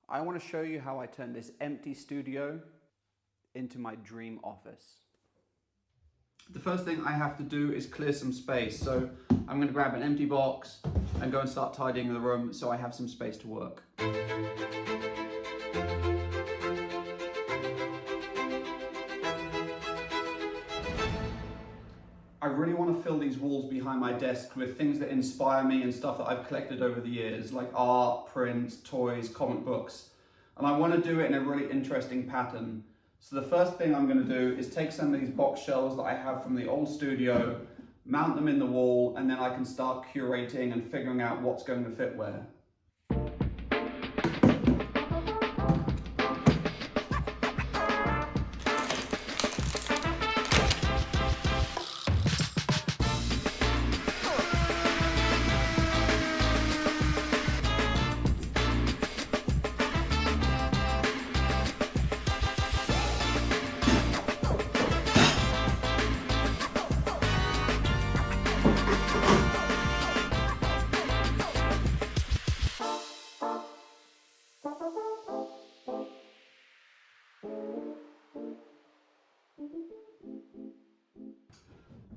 I want to show you how I turn this empty studio into my dream office. The first thing I have to do is clear some space. So I'm going to grab an empty box and go and start tidying the room so I have some space to work. I really want to fill these walls behind my desk with things that inspire me and stuff that I've collected over the years, like art, prints, toys, comic books. And I want to do it in a really interesting pattern. So the first thing I'm going to do is take some of these box shelves that I have from the old studio, mount them in the wall, and then I can start curating and figuring out what's going to fit where.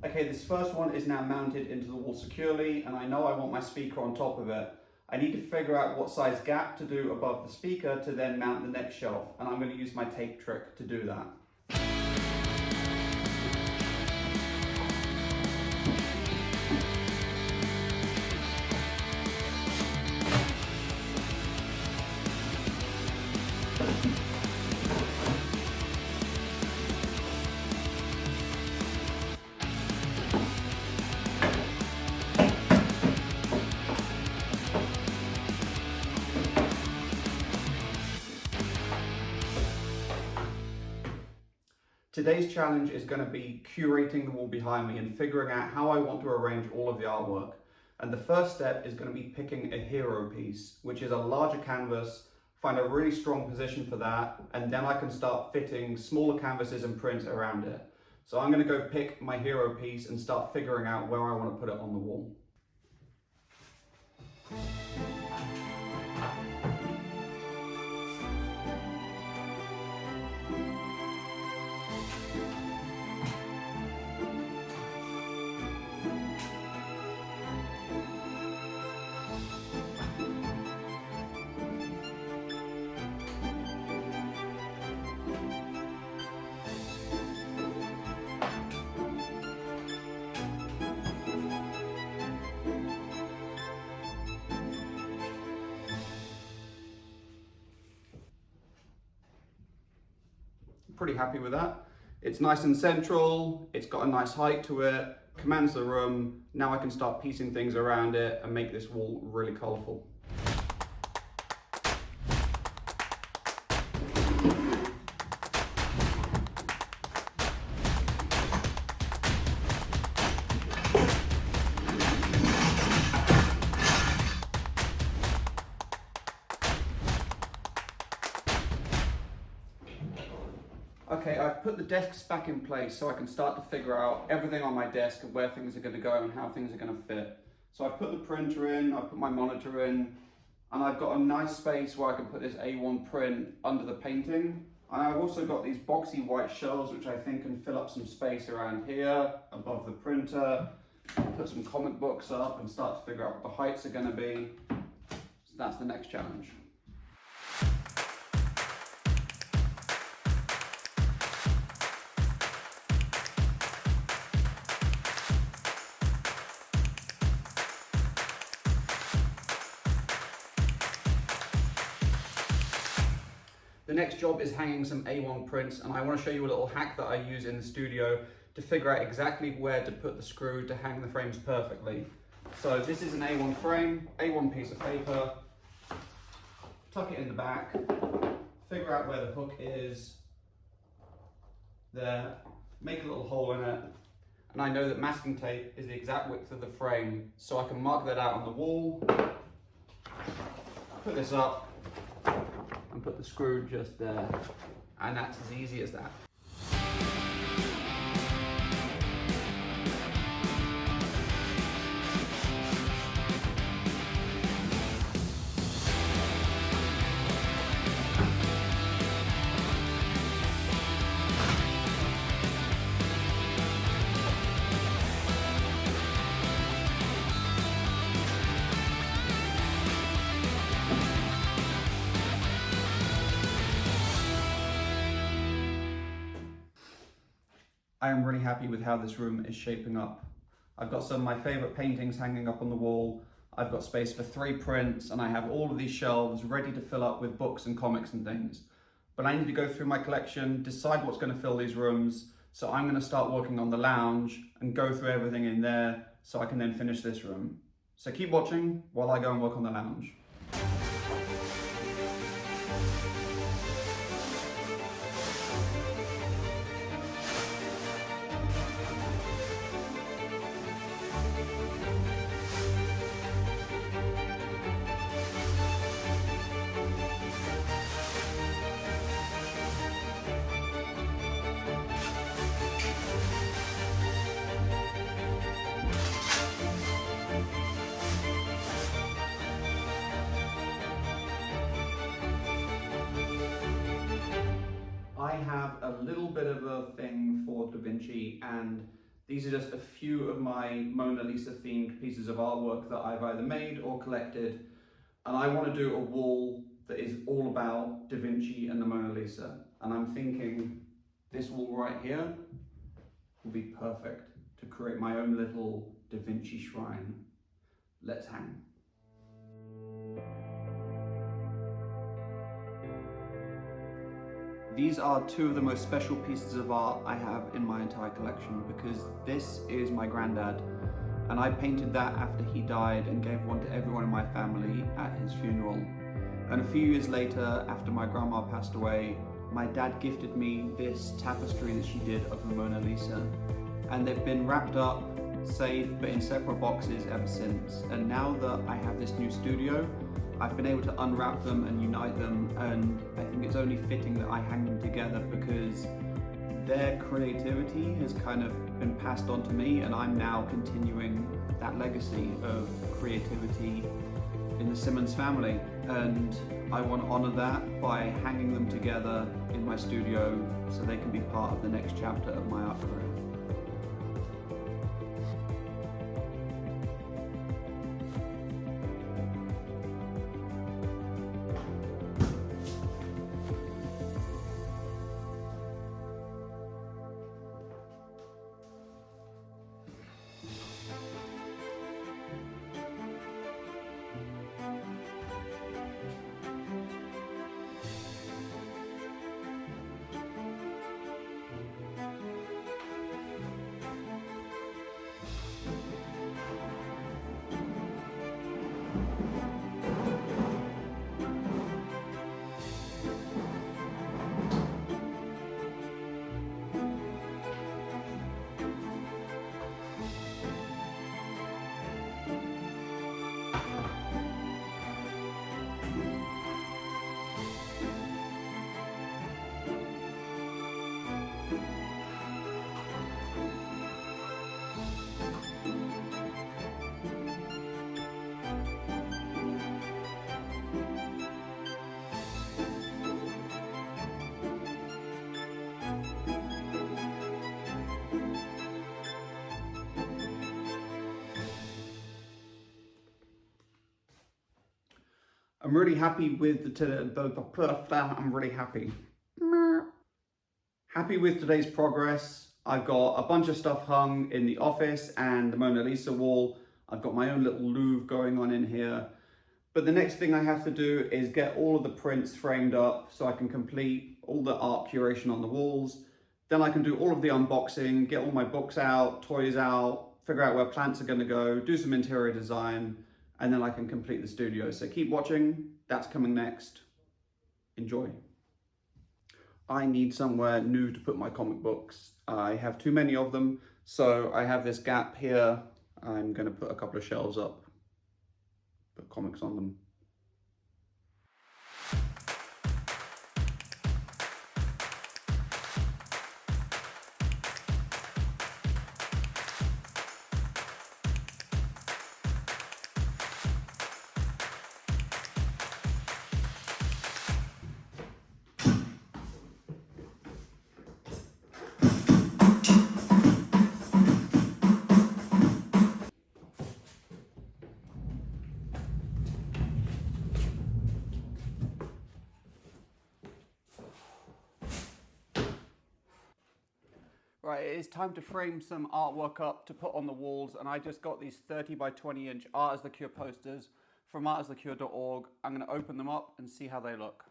Okay, this first one is now mounted into the wall securely, and I know I want my speaker on top of it. I need to figure out what size gap to do above the speaker to then mount the next shelf, and I'm going to use my tape trick to do that. Today's challenge is going to be curating the wall behind me and figuring out how I want to arrange all of the artwork. And the first step is going to be picking a hero piece, which is a larger canvas, find a really strong position for that, and then I can start fitting smaller canvases and prints around it. So I'm going to go pick my hero piece and start figuring out where I want to put it on the wall. Pretty happy with that. It's nice and central, it's got a nice height to it, commands the room. Now I can start piecing things around it and make this wall really colourful. Okay, I've put the desks back in place so I can start to figure out everything on my desk and where things are going to go and how things are going to fit. So I've put the printer in, I've put my monitor in, and I've got a nice space where I can put this A1 print under the painting. And I've also got these boxy white shelves which I think can fill up some space around here, above the printer. Put some comic books up and start to figure out what the heights are going to be. So that's the next challenge. The next job is hanging some A1 prints, and I want to show you a little hack that I use in the studio to figure out exactly where to put the screw to hang the frames perfectly. So this is an A1 frame, A1 piece of paper, tuck it in the back, figure out where the hook is, there, make a little hole in it, and I know that masking tape is the exact width of the frame, so I can mark that out on the wall, put this up, and put the screw just there, and that's as easy as that. I am really happy with how this room is shaping up. I've got some of my favorite paintings hanging up on the wall. I've got space for 3 prints, and I have all of these shelves ready to fill up with books and comics and things. But I need to go through my collection, decide what's going to fill these rooms. So I'm going to start working on the lounge and go through everything in there so I can then finish this room. So keep watching while I go and work on the lounge. I have a little bit of a thing for Da Vinci, and these are just a few of my Mona Lisa themed pieces of artwork that I've either made or collected, and I want to do a wall that is all about Da Vinci and the Mona Lisa. And I'm thinking this wall right here will be perfect to create my own little Da Vinci shrine. Let's hang. These are 2 of the most special pieces of art I have in my entire collection, because this is my granddad, and I painted that after he died and gave one to everyone in my family at his funeral. And a few years later, after my grandma passed away, my dad gifted me this tapestry that she did of the Mona Lisa. And they've been wrapped up, saved, but in separate boxes ever since. And now that I have this new studio, I've been able to unwrap them and unite them, and I think it's only fitting that I hang them together because their creativity has kind of been passed on to me, and I'm now continuing that legacy of creativity in the Simmons family. And I want to honor that by hanging them together in my studio so they can be part of the next chapter of my art career. I'm really happy with I'm really happy. Happy with today's progress. I've got a bunch of stuff hung in the office and the Mona Lisa wall. I've got my own little Louvre going on in here. But the next thing I have to do is get all of the prints framed up so I can complete all the art curation on the walls. Then I can do all of the unboxing, get all my books out, toys out, figure out where plants are going to go, do some interior design, and then I can complete the studio. So keep watching, that's coming next. Enjoy. I need somewhere new to put my comic books. I have too many of them, so I have this gap here. I'm gonna put a couple of shelves up, put comics on them. Right, it is time to frame some artwork up to put on the walls, and I just got these 30 by 20 inch Art as the Cure posters from artasthecure.org. I'm going to open them up and see how they look.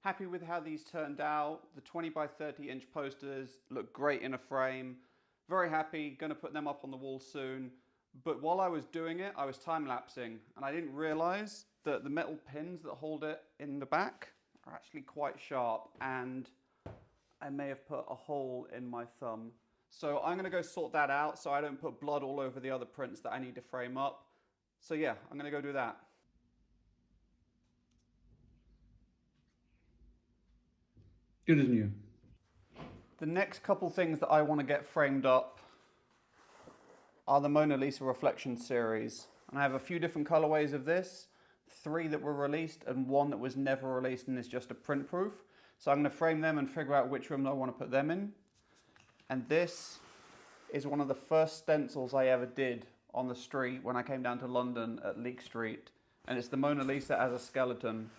Happy with how these turned out. The 20 by 30 inch posters look great in a frame. Very happy, gonna put them up on the wall soon. But while I was doing it, I was time-lapsing, and I didn't realize that the metal pins that hold it in the back are actually quite sharp, and I may have put a hole in my thumb. So I'm gonna go sort that out so I don't put blood all over the other prints that I need to frame up. So yeah, I'm gonna go do that. Good as new. The next couple things that I want to get framed up are the Mona Lisa Reflection series. And I have a few different colorways of this, 3 that were released and 1 that was never released and is just a print proof. So I'm going to frame them and figure out which room I want to put them in. And this is one of the first stencils I ever did on the street when I came down to London at Leek Street. And it's the Mona Lisa as a skeleton.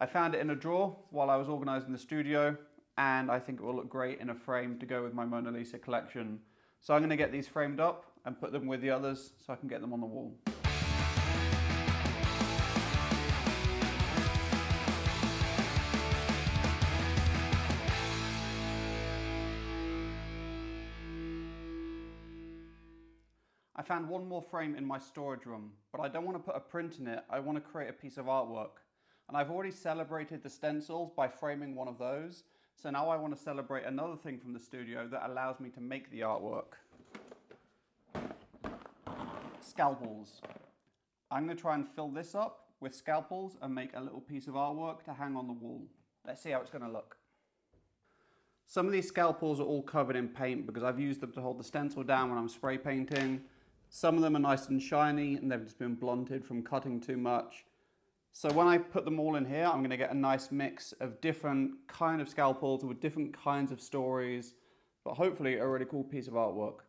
I found it in a drawer while I was organising the studio, and I think it will look great in a frame to go with my Mona Lisa collection. So I'm going to get these framed up and put them with the others so I can get them on the wall. I found one more frame in my storage room, but I don't want to put a print in it, I want to create a piece of artwork. And I've already celebrated the stencils by framing one of those. So now I want to celebrate another thing from the studio that allows me to make the artwork. Scalpels. I'm going to try and fill this up with scalpels and make a little piece of artwork to hang on the wall. Let's see how it's going to look. Some of these scalpels are all covered in paint because I've used them to hold the stencil down when I'm spray painting. Some of them are nice and shiny and they've just been blunted from cutting too much. So when I put them all in here, I'm going to get a nice mix of different kind of scalpels with different kinds of stories, but hopefully a really cool piece of artwork.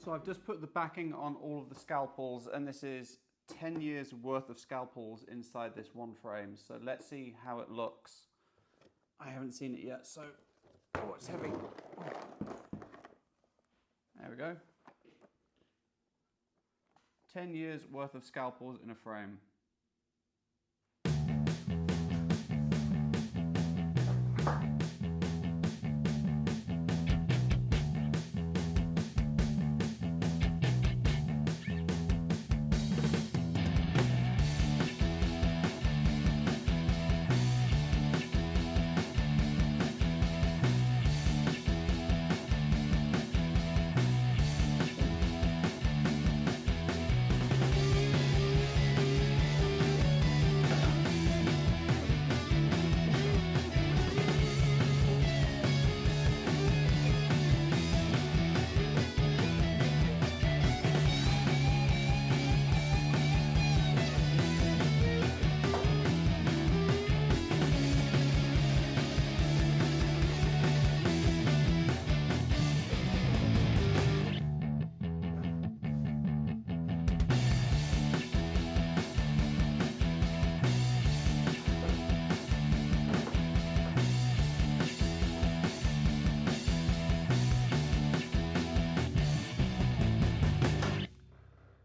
So I've just put the backing on all of the scalpels, and this is 10 years worth of scalpels inside this one frame. So let's see how it looks. I haven't seen it yet, so, oh, it's heavy. There we go. 10 years worth of scalpels in a frame.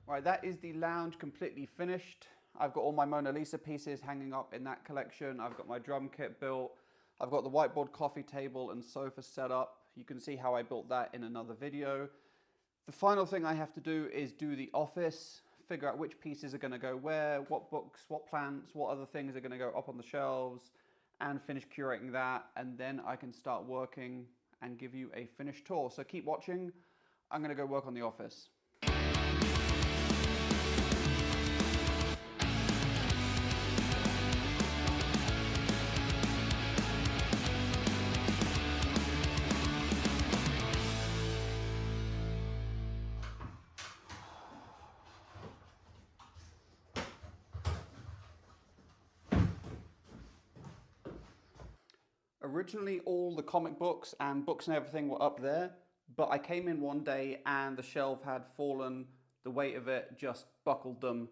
Right, that is the lounge completely finished. I've got all my Mona Lisa pieces hanging up in that collection. I've got my drum kit built. I've got the whiteboard coffee table and sofa set up. You can see how I built that in another video. The final thing I have to do is do the office, figure out which pieces are going to go where, what books, what plants, what other things are going to go up on the shelves, and finish curating that, and then I can start working and give you a finished tour. So keep watching. I'm going to go work on the office. Originally, all the comic books and books and everything were up there, but I came in one day and the shelf had fallen, the weight of it just buckled them.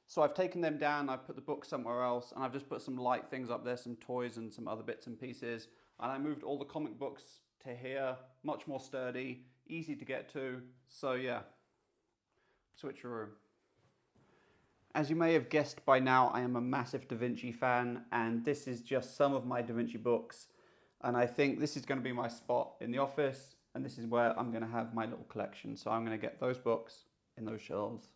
So I've taken them down, I've put the books somewhere else, and I've just put some light things up there, some toys and some other bits and pieces. And I moved all the comic books to here, much more sturdy, easy to get to. So yeah, switcheroo. As you may have guessed by now, I am a massive Da Vinci fan, and this is just some of my Da Vinci books. And I think this is going to be my spot in the office, and this is where I'm going to have my little collection. So I'm going to get those books in those shelves.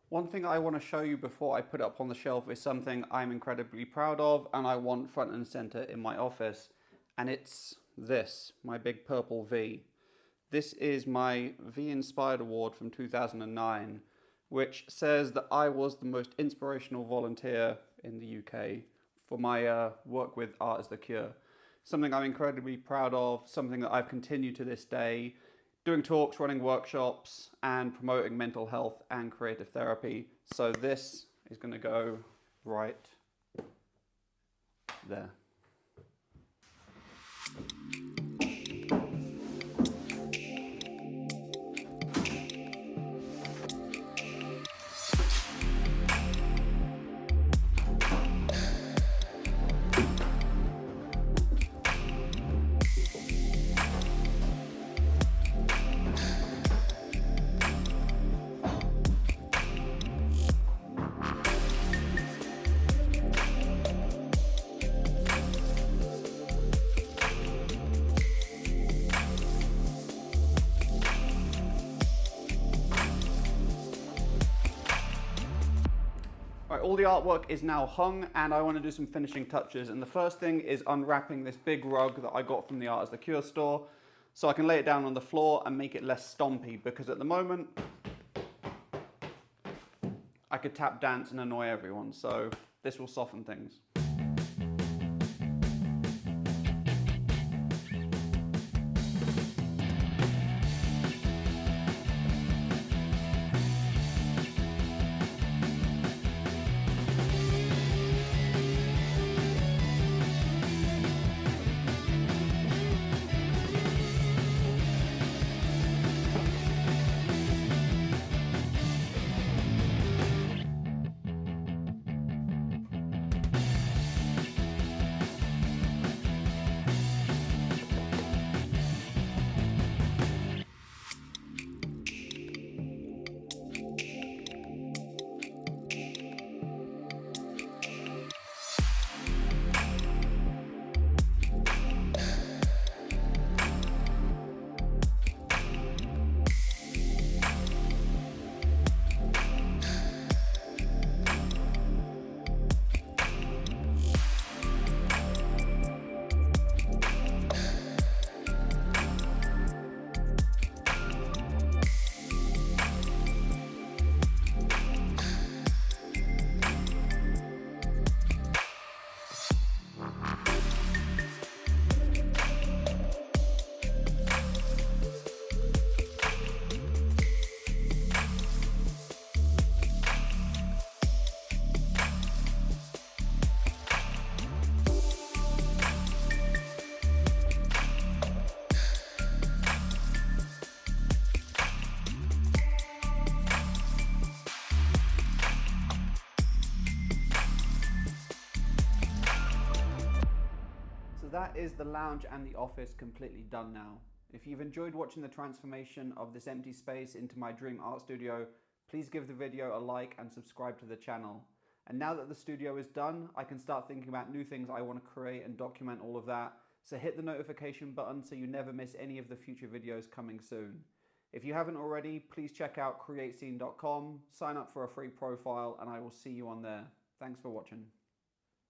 One thing I want to show you before I put it up on the shelf is something I'm incredibly proud of and I want front and center in my office. And it's this, my big purple V. This is my V Inspired Award from 2009, which says that I was the most inspirational volunteer in the UK for my work with Art is the Cure. Something I'm incredibly proud of, something that I've continued to this day, doing talks, running workshops, and promoting mental health and creative therapy. So this is going to go right there. All the artwork is now hung and I want to do some finishing touches, and the first thing is unwrapping this big rug that I got from the Art is the Cure store so I can lay it down on the floor and make it less stompy, because at the moment I could tap dance and annoy everyone, so this will soften things. So that is the lounge and the office completely done now. If you've enjoyed watching the transformation of this empty space into my dream art studio, please give the video a like and subscribe to the channel. And now that the studio is done, I can start thinking about new things I want to create and document all of that. So hit the notification button so you never miss any of the future videos coming soon. If you haven't already, please check out Createscene.com, sign up for a free profile, and I will see you on there. Thanks for watching.